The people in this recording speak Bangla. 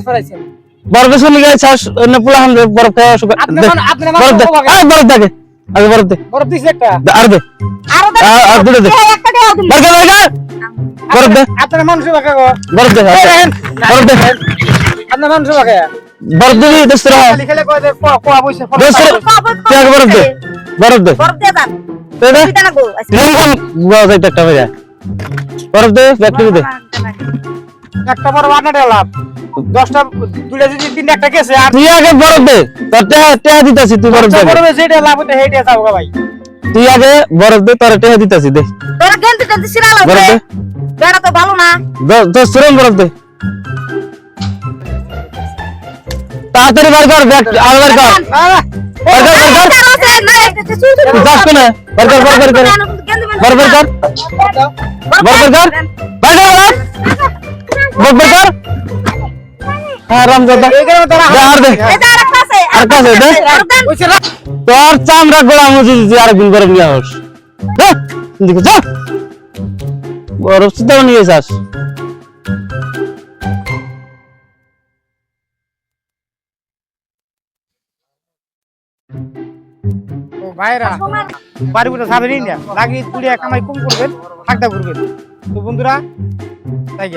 ফরাইছেন বরফ দেশ নিয়ে চাষ অন্য পুরা হান বরফ খাওয়া শুকা আপনি আপনি বরফ দে বরফ দে আগে বরফ দে বরফ দিছে একটা আর দে আর দুটো দে একটা দেও তুমি বরফ দে আপনার মানুষ বাকা গো বরফ দে বরফ দে আপনার মানুষ বাকা বরফ দে দোস্তরা খালি খেলে কয় যে কোয়া বইছে দোস্তরা ত্যাগ বরফ দে বরফ দে বরফ দে দান দে দিতা না গো রকম গুয়া যাইতে একটা হয়ে যায় বরফ দে ব্যাকটেরিয়া দে একটা বড় বানাটা লাভ 10টা দুইটা যদি তিনটা একটা গেছে আর তুই আগে বরফ দে তোর টেহা দিতাছি তুই বরফ দে বড় যেটা লাভ হতে হেইটা যাও গো ভাই তুই আগে বরফ দে তোর টেহা দিতাছি দে তোরা গেলতে গেলতে সিরা লাও বরফ দে বেড়া তো ভালো না দোস্তরা বরফ দে তাড়াতাড়ি বার কর ব্যাগ আবার কর যাস না বরফ কর বরফ কর বরফ কর বরফ কর হ্যাঁ রামদাদা আর দে আর কাছে দে তোর চামড়া গোড়া মুজি দিছি আর একদিন বরফ নিয়ে আস দেখে যা বরফ সিদ্ধা নিয়ে যাস ও ভাইরা বাড়ি উঠে যাবেনই না লাগি তুলে কামাই কম করবেন ফাঁকদা করবেন তো বন্ধুরা তাই